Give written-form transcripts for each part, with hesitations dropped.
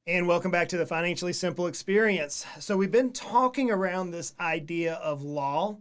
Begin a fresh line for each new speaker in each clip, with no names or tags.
And welcome back to the Financially Simple Experience. So we've been talking around this idea of law.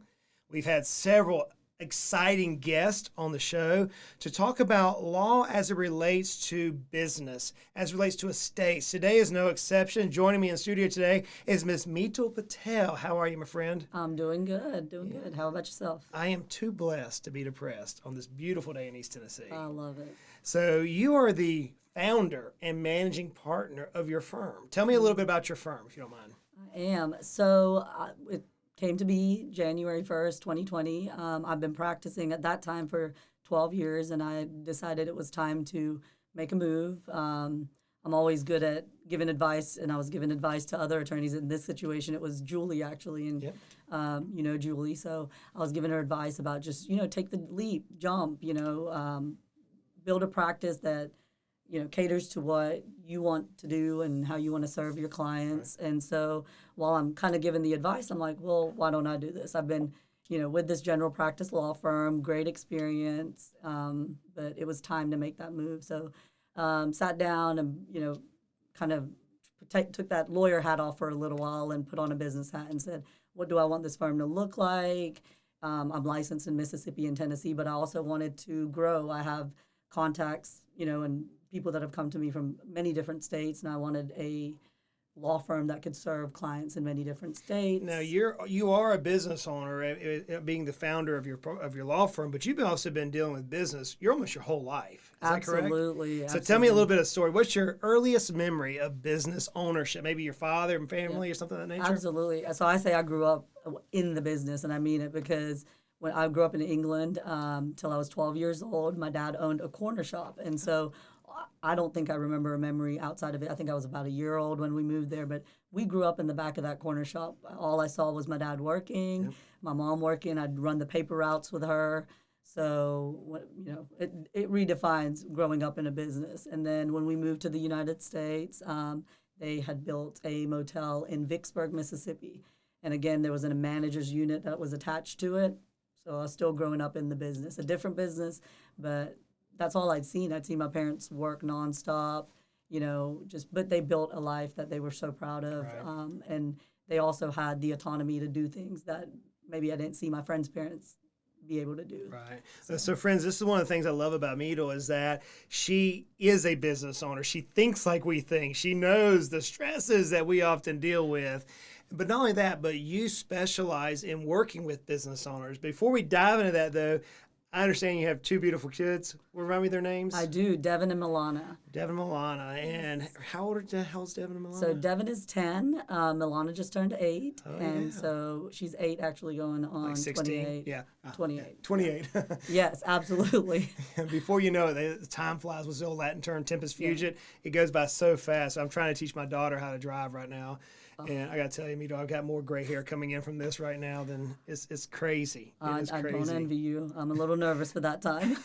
We've had several exciting guests on the show to talk about law as it relates to business, as it relates to estates. Today is no exception. Joining me in studio today is Miss Mital Patel. How are you, my friend?
I'm doing good, good. How about yourself?
I am too blessed to be depressed on this beautiful day in East Tennessee.
I love it.
So you are the founder and managing partner of your firm. Tell me a little bit about your firm, if you don't mind.
I am. So it came to be January 1st, 2020. I've been practicing at that time for 12 years, and I decided it was time to make a move. I'm always good at giving advice, and I was giving advice to other attorneys. In this situation, it was Julie, actually, and you know Julie. So I was giving her advice about just, take the leap, jump, build a practice that caters to what you want to do and how you want to serve your clients. Right. And so while I'm kind of giving the advice, I'm like, well, why don't I do this? I've been, with this general practice law firm, great experience, but it was time to make that move. So sat down and, kind of took that lawyer hat off for a little while and put on a business hat and said, what do I want this firm to look like? I'm licensed in Mississippi and Tennessee, but I also wanted to grow. I have contacts, and people that have come to me from many different states, and I wanted a law firm that could serve clients in many different states.
Now you are a business owner, being the founder of your law firm, but you've also been dealing with business almost your whole life. Is that correct?
Absolutely.
So tell me a little bit of a story. What's your earliest memory of business ownership? Maybe your father and family or something of that nature?
Absolutely. So I say I grew up in the business, and I mean it because when I grew up in England till I was 12 years old, my dad owned a corner shop, and so I don't think I remember a memory outside of it. I think I was about a year old when we moved there, but we grew up in the back of that corner shop. All I saw was my dad working, my mom working. I'd run the paper routes with her. So, it redefines growing up in a business. And then when we moved to the United States, they had built a motel in Vicksburg, Mississippi. And again, there was a manager's unit that was attached to it. So I was still growing up in the business, a different business, but that's all I'd seen. I'd seen my parents work nonstop, but they built a life that they were so proud of. Right. And they also had the autonomy to do things that maybe I didn't see my friends' parents be able to do.
Right. So friends, this is one of the things I love about Mital is that she is a business owner. She thinks like we think. She knows the stresses that we often deal with. But not only that, but you specialize in working with business owners. Before we dive into that, though, I understand you have two beautiful kids. Remind me their names.
I do, Devin and Milana.
Devin and Milana. And how old the hell's Devin and Milana?
So Devin is 10. Milana just turned 8. So she's 8 actually going on
like 16?
28.
Yeah.
28.
28.
Yes, absolutely.
Before you know it, the time flies with the old Latin term, tempus fugit. It goes by so fast. I'm trying to teach my daughter how to drive right now. And I got to tell you, Mital, I've got more gray hair coming in from this right now than it's crazy.
I don't envy you. I'm a little nervous for that time.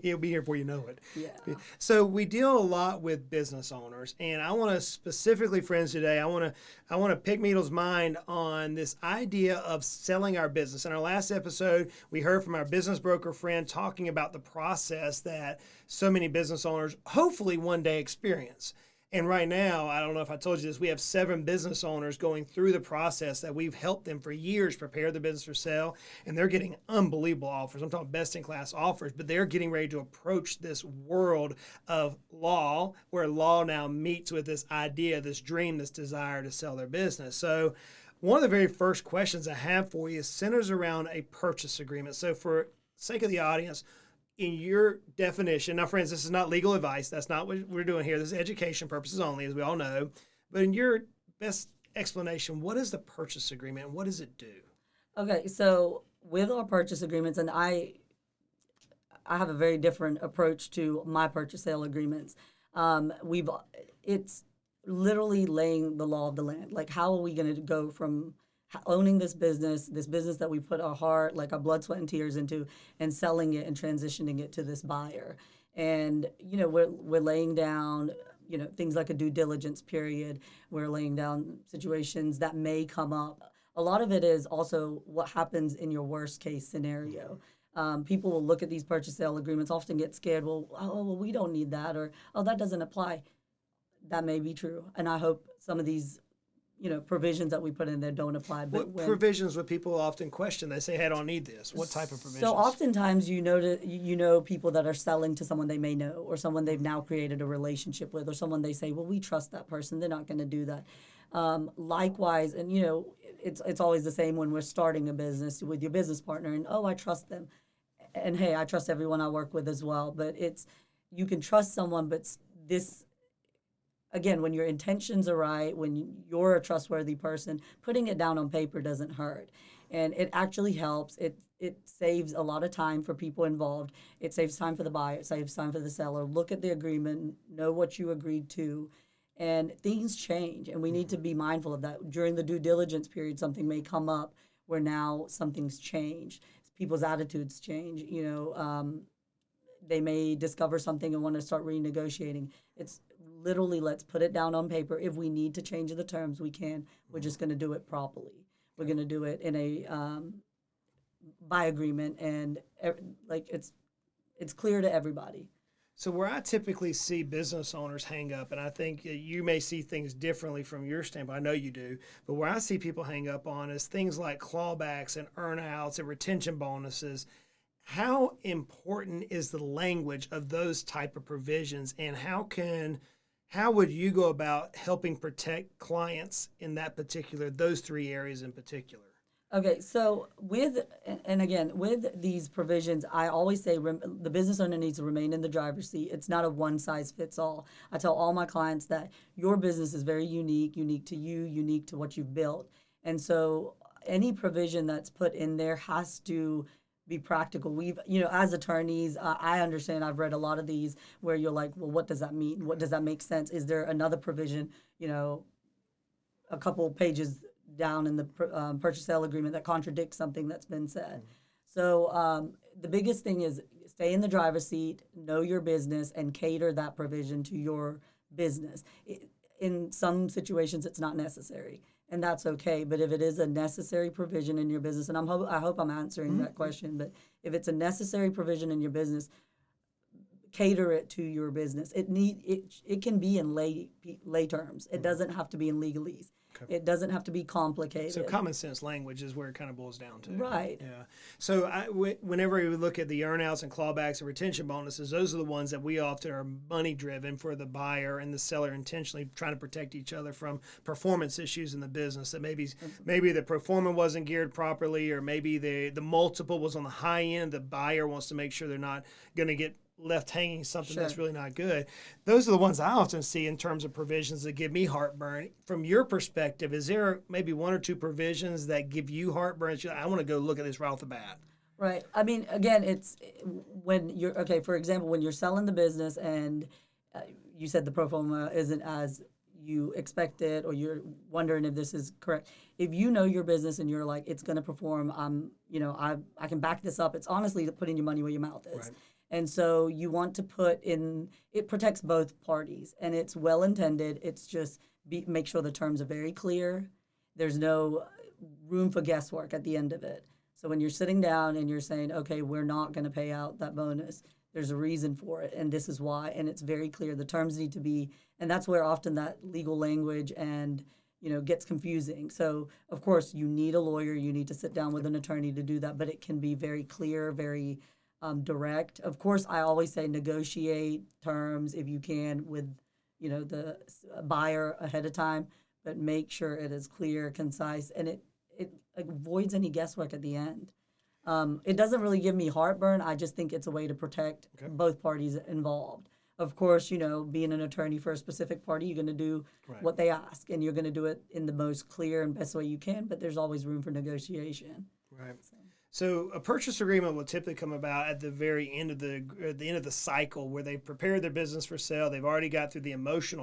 He'll be here before you know it.
Yeah.
So we deal a lot with business owners, and I want to specifically, friends, today, I want to pick Mital's mind on this idea of selling our business. In our last episode, we heard from our business broker friend talking about the process that so many business owners hopefully one day experience. And right now, I don't know if I told you this, we have 7 business owners going through the process that we've helped them for years prepare the business for sale, and they're getting unbelievable offers. I'm talking best-in-class offers, but they're getting ready to approach this world of law, where law now meets with this idea, this dream, this desire to sell their business. So one of the very first questions I have for you centers around a purchase agreement. So for sake of the audience, in your definition, now friends, this is not legal advice. That's not what we're doing here. This is education purposes only, as we all know. But in your best explanation, what is the purchase agreement and what does it do? Okay,
so with our purchase agreements, and I have a very different approach to my purchase sale agreements. It's literally laying the law of the land. Like, how are we going to go from owning this business that we put our heart, like our blood, sweat, and tears into, and selling it and transitioning it to this buyer. And, we're laying down, things like a due diligence period. We're laying down situations that may come up. A lot of it is also what happens in your worst case scenario. People will look at these purchase sale agreements, often get scared. Well, we don't need that, or, that doesn't apply. that may be true. And I hope some of these, provisions that we put in there don't apply. But
What provisions would people often question? They say, hey, I don't need this. What type of provisions?
So oftentimes, you know people that are selling to someone they may know, or someone they've now created a relationship with, or someone they say, well, we trust that person. They're not going to do that. Likewise, and it's always the same when we're starting a business with your business partner, and I trust them, and hey, I trust everyone I work with as well. But you can trust someone, but this. Again, when your intentions are right, when you're a trustworthy person, putting it down on paper doesn't hurt. And it actually helps. It saves a lot of time for people involved. It saves time for the buyer. It saves time for the seller. Look at the agreement, know what you agreed to. And things change, and we need to be mindful of that. During the due diligence period, something may come up where now something's changed. People's attitudes change. They may discover something and want to start renegotiating. It's literally, let's put it down on paper. If we need to change the terms, we can. We're just going to do it properly. We're going to do it in a by agreement, and it's clear to everybody.
So where I typically see business owners hang up, and I think you may see things differently from your standpoint, I know you do, but where I see people hang up on is things like clawbacks and earnouts and retention bonuses. How important is the language of those type of provisions, and how would you go about helping protect clients in those three areas in particular?
Okay, so with these provisions, I always say the business owner needs to remain in the driver's seat. It's not a one size fits all. I tell all my clients that your business is very unique to you, unique to what you've built. And so any provision that's put in there has to be practical. We've, as attorneys, I understand, I've read a lot of these where you're like, well, what does that mean? What does that make sense? Is there another provision, a couple pages down in the purchase sale agreement that contradicts something that's been said? So the biggest thing is stay in the driver's seat, know your business, and cater that provision to your business. In some situations, it's not necessary, and that's okay. But if it is a necessary provision in your business, and I hope I'm answering that question, but if it's a necessary provision in your business, cater it to your business. It can be in lay terms. It doesn't have to be in legalese. Okay. It doesn't have to be complicated.
So common sense language is where it kind of boils down to.
Right.
Yeah. So whenever we look at the earnouts and clawbacks and retention bonuses, those are the ones that we often are money driven for the buyer and the seller, intentionally trying to protect each other from performance issues in the business. That maybe the performer wasn't geared properly, or maybe the multiple was on the high end. The buyer wants to make sure they're not going to get left hanging something that's really not good. Those are the ones I often see in terms of provisions that give me heartburn. From your perspective, is there maybe one or two provisions that give you heartburn? I want to go look at this right off the bat.
Right. I mean, again, it's when you're, for example, when you're selling the business and you said the pro forma isn't as you expected, or you're wondering if this is correct. If you know your business and you're like, it's going to perform, I can back this up. It's honestly putting your money where your mouth is. Right. And so you want to put in, it protects both parties, and it's well intended. It's just make sure the terms are very clear. There's no room for guesswork at the end of it. So when you're sitting down and you're saying, okay, we're not going to pay out that bonus, there's a reason for it, and this is why, and it's very clear. The terms need to be, and that's where often that legal language and gets confusing. So of course you need a lawyer, you need to sit down with an attorney to do that, but it can be very clear, very direct. Of course, I always say negotiate terms if you can with, the buyer ahead of time, but make sure it is clear, concise, and it avoids any guesswork at the end. It doesn't really give me heartburn. I just think it's a way to protect both parties involved. Of course, being an attorney for a specific party, you're going to do what they ask, and you're going to do it in the most clear and best way you can, but there's always room for negotiation.
Right. So a purchase agreement will typically come about at the very end of the cycle, where they've prepared their business for sale. They've already got through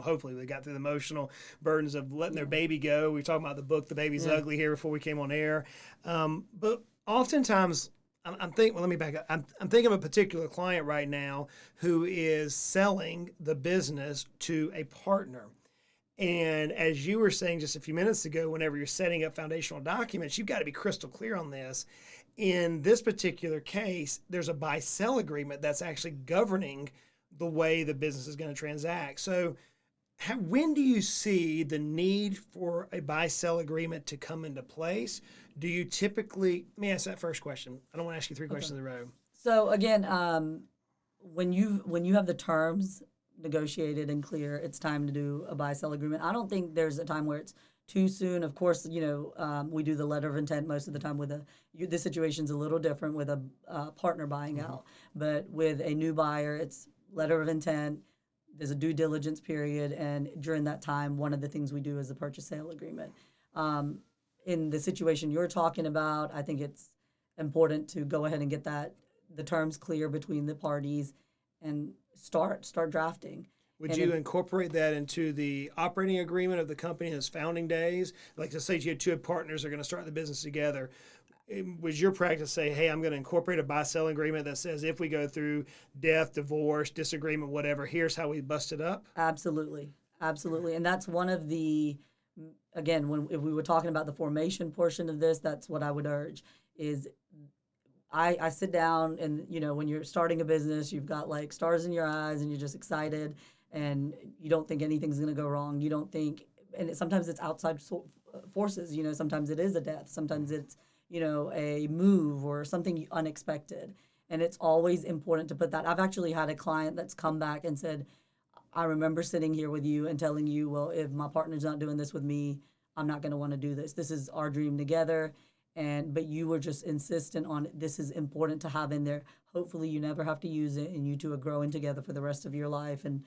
hopefully they got through the emotional burdens of letting their baby go. We were talking about the book, The Baby's Ugly, here before we came on air. But oftentimes, let me back up. I'm thinking of a particular client right now who is selling the business to a partner. And as you were saying just a few minutes ago, whenever you're setting up foundational documents, you've got to be crystal clear on this. In this particular case, there's a buy-sell agreement that's actually governing the way the business is going to transact. So when do you see the need for a buy-sell agreement to come into place? Do you typically, let me ask that first question. I don't want to ask you three questions in a row.
So again, when you have the terms negotiated and clear, it's time to do a buy-sell agreement. I don't think there's a time where it's too soon. Of course, we do the letter of intent most of the time with this situation's a little different with a partner buying out. But with a new buyer, it's letter of intent. There's a due diligence period, and during that time, one of the things we do is a purchase sale agreement. In the situation you're talking about, I think it's important to go ahead and get the terms clear between the parties and start drafting.
Would you incorporate that into the operating agreement of the company in its founding days? Like, let's say you had two partners that are going to start the business together. Was your practice say, hey, I'm going to incorporate a buy-sell agreement that says if we go through death, divorce, disagreement, whatever, here's how we bust it up?
Absolutely. And that's one of the, again, if we were talking about the formation portion of this, that's what I would urge is I sit down and, when you're starting a business, you've got like stars in your eyes and you're just excited and you don't think anything's going to go wrong. You don't think, and sometimes it's outside forces, sometimes it is a death, sometimes it's, a move or something unexpected. And it's always important to put that. I've actually had a client that's come back and said, I remember sitting here with you and telling you, well, if my partner's not doing this with me, I'm not going to want to do this. This is our dream together. But you were just insistent on this is important to have in there. Hopefully you never have to use it and you two are growing together for the rest of your life and,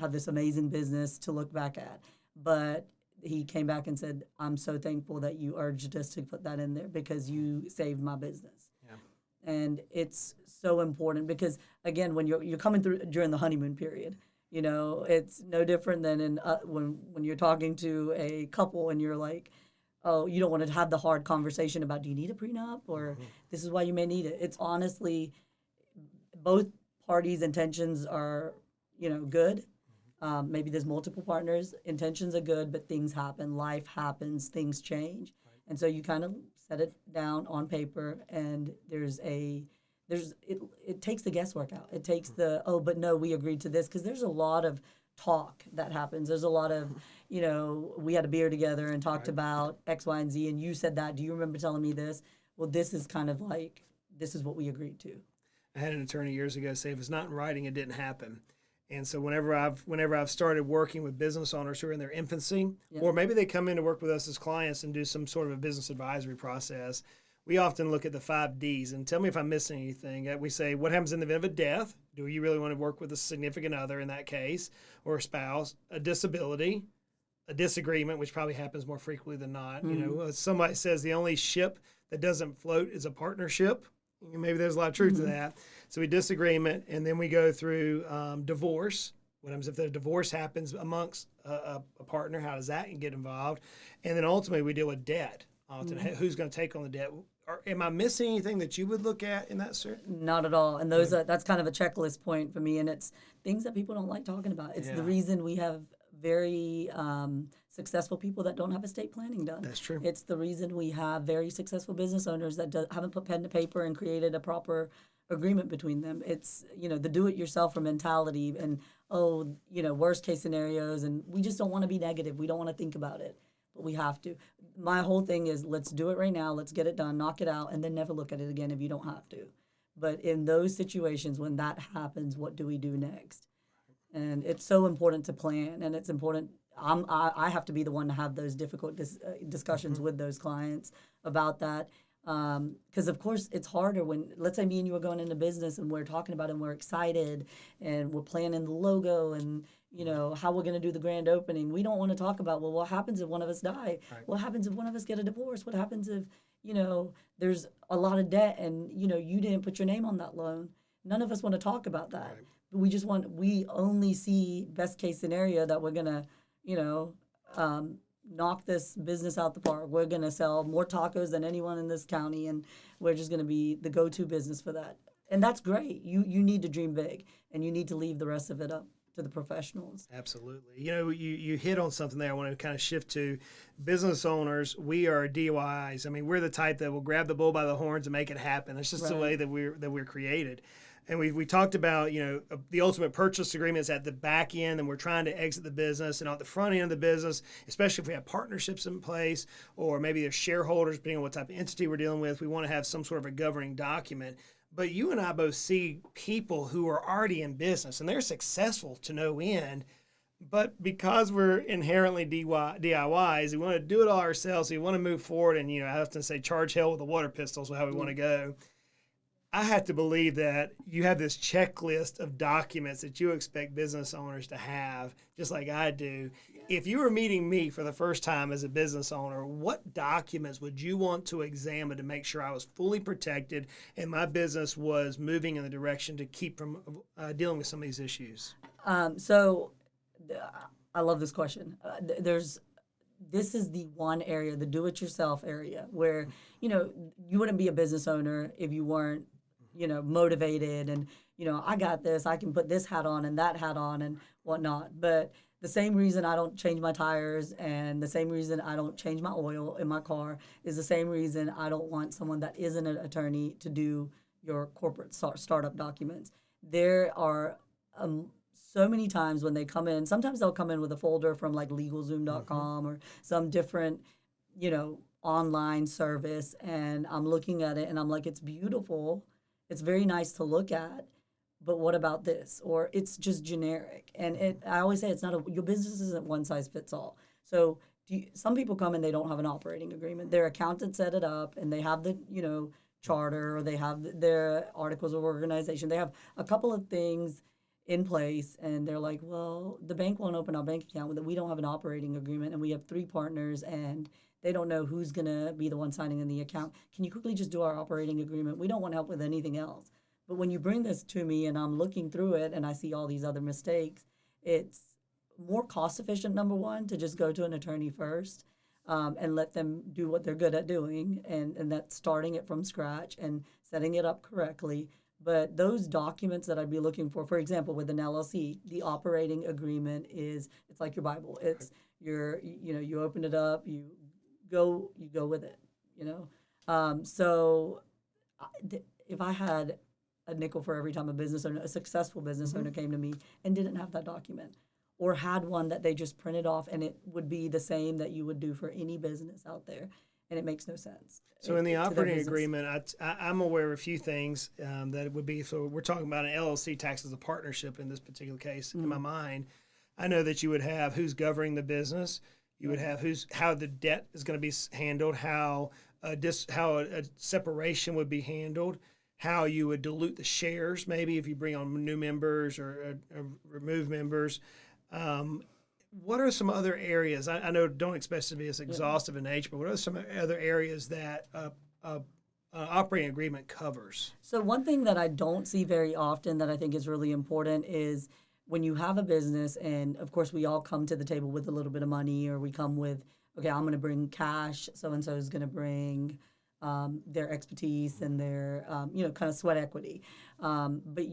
have this amazing business to look back at. But he came back and said, I'm so thankful that you urged us to put that in there because you saved my business. Yeah. And it's so important because, again, when you're coming through during the honeymoon period, it's no different than when you're talking to a couple and you're like, oh, you don't want to have the hard conversation about do you need a prenup or this is why you may need it. It's honestly, both parties' intentions are, good. Maybe there's multiple partners. Intentions are good, but things happen. Life happens. Things change. Right. And so you kind of set it down on paper and it takes the guesswork out. It takes but no, we agreed to this because there's a lot of talk that happens. There's a lot of, we had a beer together and talked about X, Y, and Z, and you said that. Do you remember telling me this? Well, this is kind of like, this is what we agreed to.
I had an attorney years ago say, if it's not in writing, it didn't happen. And so whenever I've started working with business owners who are in their infancy, or maybe they come in to work with us as clients and do some sort of a business advisory process, we often look at the 5 Ds and tell me if I'm missing anything. We say, what happens in the event of a death? Do you really want to work with a significant other in that case or a spouse? A disability, a disagreement, which probably happens more frequently than not. Somebody says the only ship that doesn't float is a partnership. Maybe there's a lot of truth to that. So we disagreement, and then we go through divorce. What happens if the divorce happens amongst a partner? How does that get involved? And then ultimately we deal with debt. Often, who's going to take on the debt? Am I missing anything that you would look at in that, sir?
Not at all. And that's kind of a checklist point for me, and it's things that people don't like talking about. It's the reason we have very successful people that don't have estate planning done.
That's true.
It's the reason we have very successful business owners that haven't put pen to paper and created a proper agreement between them. It's, the do-it-yourselfer mentality and, worst case scenarios, and we just don't want to be negative. We don't want to think about it, but we have to. My whole thing is let's do it right now, let's get it done, knock it out, and then never look at it again if you don't have to. But in those situations when that happens, what do we do next? And it's so important to plan, and it's important. I have to be the one to have those difficult discussions with those clients about that. Because, of course, it's harder when, let's say me and you are going into business and we're talking about it and we're excited and we're planning the logo and, how we're going to do the grand opening. We don't want to talk about, well, what happens if one of us die? Right. What happens if one of us get a divorce? What happens if, there's a lot of debt and, you didn't put your name on that loan? None of us want to talk about that. Right. We only see best case scenario that we're going to, knock this business out the park. We're going to sell more tacos than anyone in this county, and we're just going to be the go-to business for that. And that's great. You need to dream big, and you need to leave the rest of it up to the professionals.
Absolutely. You hit on something there I want to kind of shift to. Business owners, we are DIYs. I mean, we're the type that will grab the bull by the horns and make it happen. That's just the way that we're created. And we talked about, the ultimate purchase agreement is at the back end, and we're trying to exit the business. And at the front end of the business, especially if we have partnerships in place, or maybe there's shareholders, depending on what type of entity we're dealing with, we want to have some sort of a governing document. But you and I both see people who are already in business, and they're successful to no end. But because we're inherently DIYs, we want to do it all ourselves. We want to move forward, and I often say charge hell with a water pistol is how we want to go. I have to believe that you have this checklist of documents that you expect business owners to have, just like I do. If you were meeting me for the first time as a business owner, what documents would you want to examine to make sure I was fully protected and my business was moving in the direction to keep from dealing with some of these issues?
So I love this question. This is the one area, the do-it-yourself area, where, you wouldn't be a business owner if you weren't, motivated and, I got this, I can put this hat on and that hat on and whatnot. But the same reason I don't change my tires and the same reason I don't change my oil in my car is the same reason I don't want someone that isn't an attorney to do your corporate startup documents. There are so many times when they come in, sometimes they'll come in with a folder from like LegalZoom.com or some different, online service, and I'm looking at it and I'm like, it's beautiful. It's very nice to look at, but what about this? Or it's just generic. And I always say your business isn't one size fits all. So some people come and they don't have an operating agreement. Their accountant set it up and they have the, charter, or they have their articles of organization. They have a couple of things in place and they're like, well, the bank won't open our bank account with it. We don't have an operating agreement and we have 3 partners and they don't know who's going to be the one signing in the account. Can you quickly just do our operating agreement? We don't want help with anything else. But when you bring this to me and I'm looking through it and I see all these other mistakes, it's more cost efficient, number one, to just go to an attorney first and let them do what they're good at doing. And that's starting it from scratch and setting it up correctly. But those documents that I'd be looking for example, with an LLC, the operating agreement it's like your Bible. It's you open it up, you go with it, So if I had a nickel for every time a successful business owner came to me and didn't have that document, or had one that they just printed off and it would be the same that you would do for any business out there, and it makes no sense.
So in the operating agreement, I'm aware of a few things that it would be. So we're talking about an LLC tax as a partnership in this particular case. In my mind, I know that you would have who's governing the business. You would have how the debt is going to be handled, how a separation would be handled, how you would dilute the shares, maybe if you bring on new members or remove members. What are some other areas? I know don't expect it to be as exhaustive in nature, but what are some other areas that operating agreement covers?
So one thing that I don't see very often that I think is really important is when you have a business, and of course we all come to the table with a little bit of money, or we come with, okay, I'm going to bring cash, so-and-so is going to bring their expertise and their, kind of sweat equity. But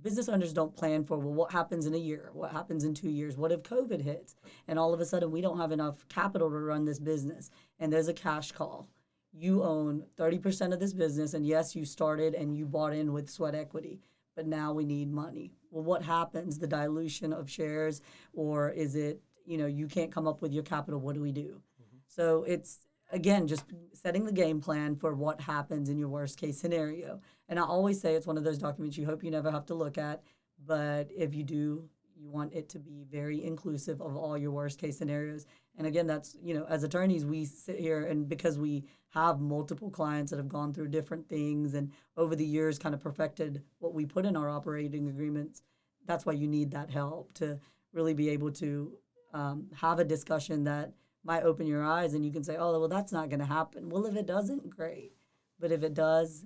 business owners don't plan for, well, what happens in a year? What happens in 2 years? What if COVID hits? And all of a sudden we don't have enough capital to run this business, and there's a cash call. You own 30% of this business, and yes, you started and you bought in with sweat equity, but now we need money. Well, what happens? The dilution of shares, or is it, you can't come up with your capital, what do we do? So it's, again, just setting the game plan for what happens in your worst case scenario. And I always say it's one of those documents you hope you never have to look at, but if you do, you want it to be very inclusive of all your worst case scenarios. And again, that's, as attorneys, we sit here, and because we have multiple clients that have gone through different things and over the years kind of perfected what we put in our operating agreements, that's why you need that help to really be able to have a discussion that might open your eyes, and you can say, oh, well, that's not going to happen. Well, if it doesn't, great. But if it does,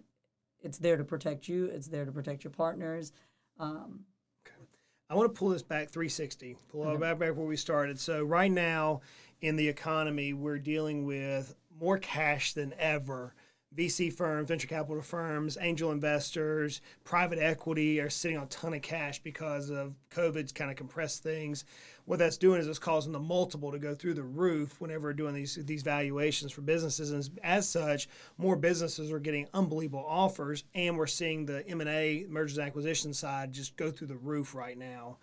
it's there to protect you. It's there to protect your partners.
I want to pull this back 360, back where we started. So right now in the economy, we're dealing with more cash than ever. VC firms, venture capital firms, angel investors, private equity are sitting on a ton of cash because of COVID's kind of compressed things. What that's doing is it's causing the multiple to go through the roof whenever we're doing these valuations for businesses. And as such, more businesses are getting unbelievable offers, and we're seeing the M&A, mergers and acquisition side, just go through the roof right now.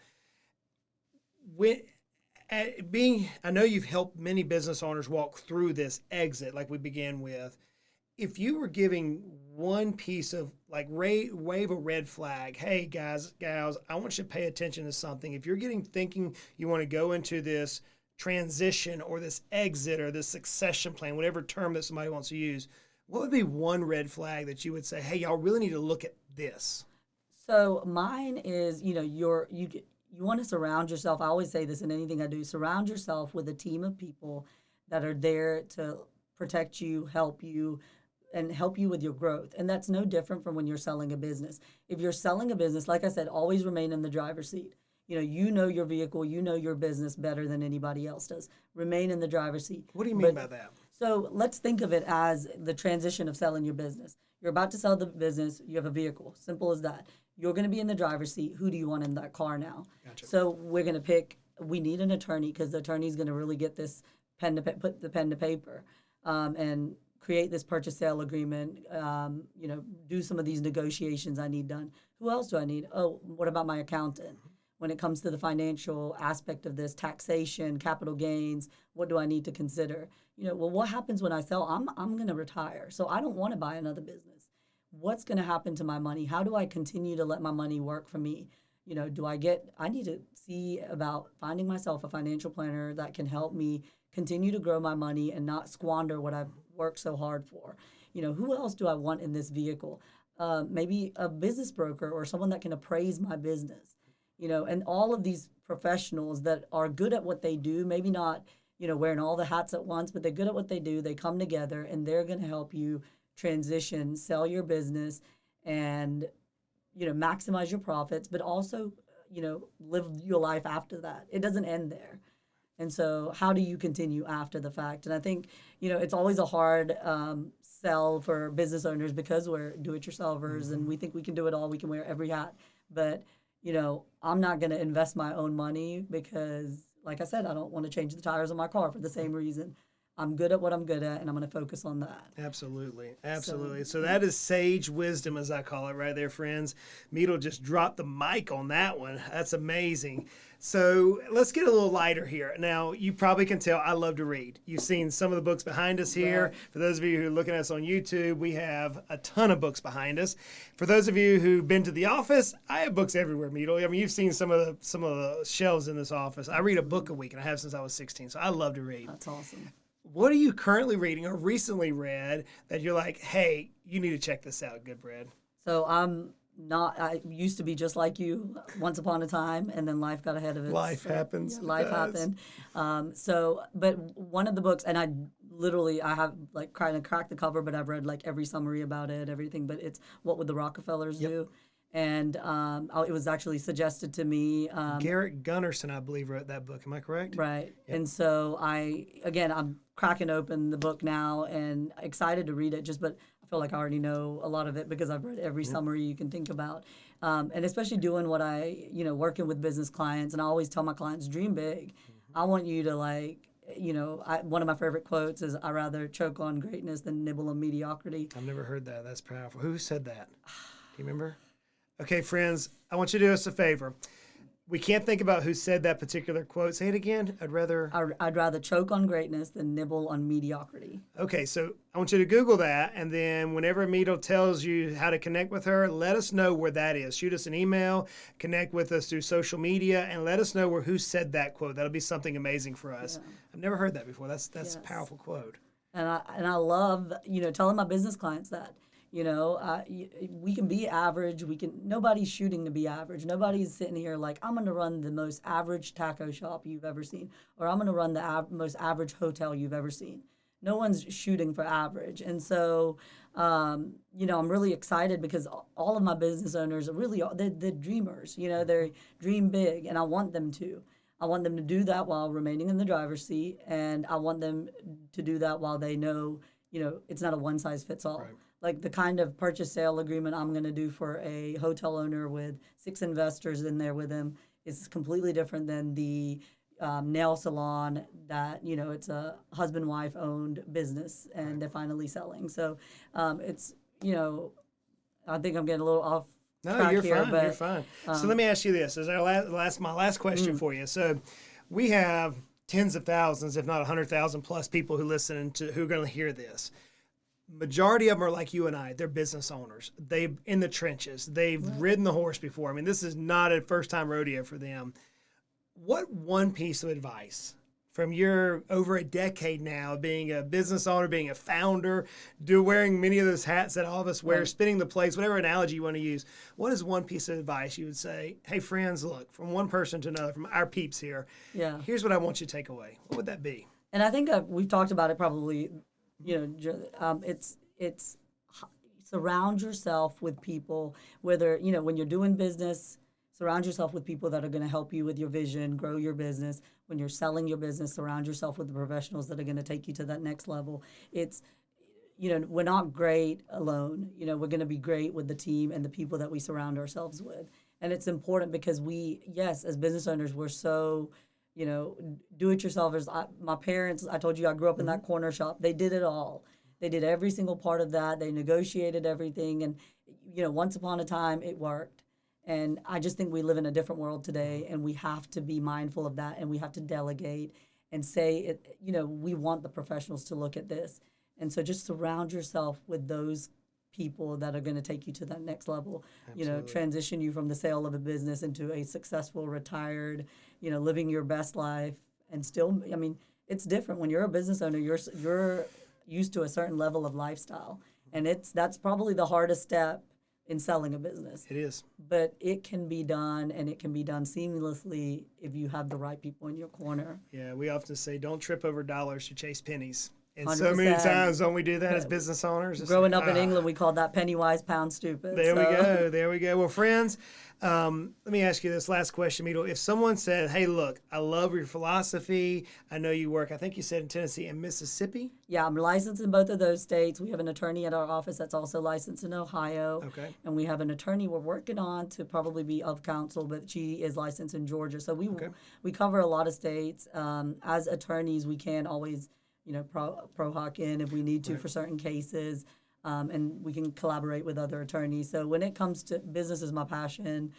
I know you've helped many business owners walk through this exit like we began with. If you were giving one piece of like wave a red flag, hey guys, gals, I want you to pay attention to something. If you're thinking you want to go into this transition or this exit or this succession plan, whatever term that somebody wants to use, what would be one red flag that you would say, hey, y'all really need to look at this?
So mine is, you want to surround yourself. I always say this in anything I do, surround yourself with a team of people that are there to protect you, help you, and help you with your growth. And that's no different from when you're selling a business. If you're selling a business, like I said, always remain in the driver's seat. You know your vehicle, you know your business better than anybody else does. Remain in the driver's seat.
What do you mean by that?
So let's think of it as the transition of selling your business. You're about to sell the business, you have a vehicle. Simple as that. You're going to be in the driver's seat. Who do you want in that car now?
Gotcha.
So we're going to we need an attorney because the attorney's going to really get this put the pen to paper and create this purchase sale agreement, do some of these negotiations I need done. Who else do I need? Oh, what about my accountant? When it comes to the financial aspect of this, taxation, capital gains, what do I need to consider? What happens when I sell? I'm going to retire, so I don't want to buy another business. What's going to happen to my money? How do I continue to let my money work for me? I need to see about finding myself a financial planner that can help me continue to grow my money and not squander what I've worked so hard for. Who else do I want in this vehicle? Maybe a business broker or someone that can appraise my business. And all of these professionals that are good at what they do, maybe not, wearing all the hats at once, but they're good at what they do. They come together and they're going to help you transition, sell your business, and, maximize your profits, but also, live your life after that. It doesn't end there. And so how do you continue after the fact? And I think, it's always a hard sell for business owners because we're do-it-yourselfers and we think we can do it all. We can wear every hat. But, I'm not going to invest my own money because, like I said, I don't want to change the tires on my car for the same reason. I'm good at what I'm good at, and I'm going to focus on that.
Absolutely. So that is sage wisdom, as I call it, right there, friends. Mital just dropped the mic on that one. That's amazing. So let's get a little lighter here. Now, you probably can tell I love to read. You've seen some of the books behind us here.
Right.
For those of you who are looking at us on YouTube, we have a ton of books behind us. For those of you who've been to the office, I have books everywhere, Mital. I mean, you've seen some of the shelves in this office. I read a book a week, and I have since I was 16, so I love to read.
That's awesome.
What are you currently reading or recently read that you're like, hey, you need to check this out, Goodbread?
So I used to be just like you once upon a time, and then life got ahead of it.
Life happens.
Life happened. But one of the books, and I have like kind of cracked the cover, but I've read like every summary about it, everything, but it's What Would the Rockefellers Do? And it was actually suggested to me.
Garrett Gunnarsson, I believe, wrote that book. Am I correct?
Right.
Yep.
And so I'm cracking open the book now and excited to read it. But I feel like I already know a lot of it because I've read every summary you can think about. And especially doing what working with business clients. And I always tell my clients, dream big. I want you to one of my favorite quotes is, "I rather choke on greatness than nibble on mediocrity."
I've never heard that. That's powerful. Who said that? Do you remember? Okay, friends, I want you to do us a favor. We can't think about who said that particular quote. Say it again. I'd
rather choke on greatness than nibble on mediocrity.
Okay, so I want you to Google that, and then whenever Mital tells you how to connect with her, let us know where that is. Shoot us an email, connect with us through social media, and let us know who said that quote. That'll be something amazing for us. Yeah. I've never heard that before. That's a powerful quote.
And I love telling my business clients that. We can be average. Nobody's shooting to be average. Nobody's sitting here like, I'm going to run the most average taco shop you've ever seen, or I'm going to run the most average hotel you've ever seen. No one's shooting for average. And so, I'm really excited because all of my business owners are really, they're dreamers. They dream big, and I want them to. I want them to do that while remaining in the driver's seat, and I want them to do that while they know it's not a one size fits all.
Right.
Like the kind of purchase sale agreement I'm going to do for a hotel owner with 6 investors in there with him is completely different than the nail salon that, it's a husband wife owned business and they're finally selling. So it's, I think I'm getting a little off.
No, you're
here,
fine.
but,
You're fine. So let me ask you this: as my last question for you. So we have tens of thousands, if not 100,000 plus people who who are going to hear this. Majority of them are like you and I. They're business owners. They've in the trenches. They've ridden the horse before. I mean, this is not a first time rodeo for them. What one piece of advice from your over a decade now being a business owner, being a founder, wearing many of those hats that all of us wear, spinning the plates, whatever analogy you want to use, what is one piece of advice you would say, hey, friends, look, from one person to another, from our peeps here, here's what I want you to take away. What would that be?
And I think we've talked about it probably, it's surround yourself with people, whether, when you're doing business, surround yourself with people that are going to help you with your vision, grow your business. When you're selling your business, surround yourself with the professionals that are going to take you to that next level. It's, we're not great alone. We're going to be great with the team and the people that we surround ourselves with. And it's important because as business owners, we're so, do-it-yourselfers. My parents, I told you I grew up in that corner shop. They did it all. They did every single part of that. They negotiated everything. And, once upon a time, it worked. And I just think we live in a different world today, and we have to be mindful of that, and we have to delegate and say, we want the professionals to look at this. And so just surround yourself with those people that are going to take you to that next level, transition you from the sale of a business into a successful, retired, living your best life. And still, it's different. When you're a business owner, you're used to a certain level of lifestyle. And that's probably the hardest step in selling a business.
It is.
But it can be done, and it can be done seamlessly if you have the right people in your corner.
Yeah, we often say don't trip over dollars to chase pennies. And
100%.
so many times don't we do that as business owners?
Growing up in England, we called that penny wise, pound stupid.
There we go. There we go. Well, friends, let me ask you this last question, Mital. If someone said, hey, look, I love your philosophy. I know you work, I think you said in Tennessee and Mississippi.
Yeah, I'm licensed in both of those states. We have an attorney at our office that's also licensed in Ohio.
Okay.
And we have an attorney we're working on to probably be of counsel, but she is licensed in Georgia. So we cover a lot of states. As attorneys, we can always pro hoc in if we need to for certain cases, and we can collaborate with other attorneys. So when it comes to business is my passion.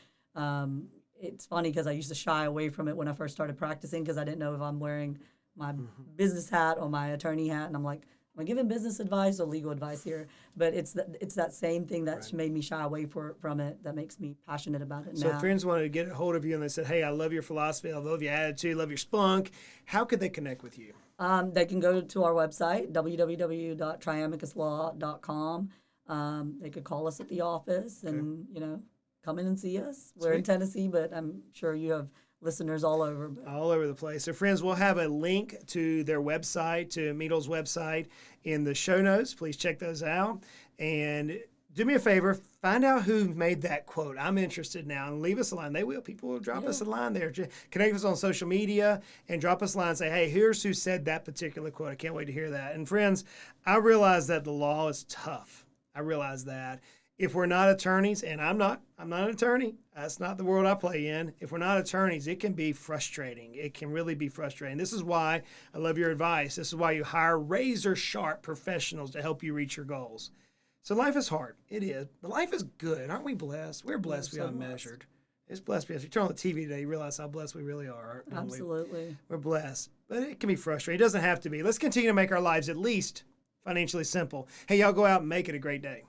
It's funny because I used to shy away from it when I first started practicing because I didn't know if I'm wearing my business hat or my attorney hat, and I'm like, am I giving business advice or legal advice here? But it's that same thing that's made me shy away from it that makes me passionate about it now.
So if friends wanted to get a hold of you and they said, hey, I love your philosophy, I love your attitude, love your spunk, how could they connect with you?
They can go to our website, www.triamicuslaw.com. They could call us at the office and, come in and see us. We're in Tennessee, but I'm sure you have listeners all over.
All over the place. So, friends, we'll have a link to their website, to Mital's website, in the show notes. Please check those out. And do me a favor, find out who made that quote. I'm interested now, and leave us a line. They will. People will drop us a line there. Connect us on social media and drop us a line and say, hey, here's who said that particular quote. I can't wait to hear that. And friends, I realize that the law is tough. I realize that. If we're not attorneys, and I'm not an attorney, that's not the world I play in. If we're not attorneys, it can be frustrating. It can really be frustrating. This is why I love your advice. This is why you hire razor sharp professionals to help you reach your goals. So life is hard. It is. But life is good. Aren't we blessed? We're blessed beyond measured. It's blessed beyond. If you turn on the TV today, you realize how blessed we really are.
Absolutely.
We're blessed. But it can be frustrating. It doesn't have to be. Let's continue to make our lives at least financially simple. Hey, y'all go out and make it a great day.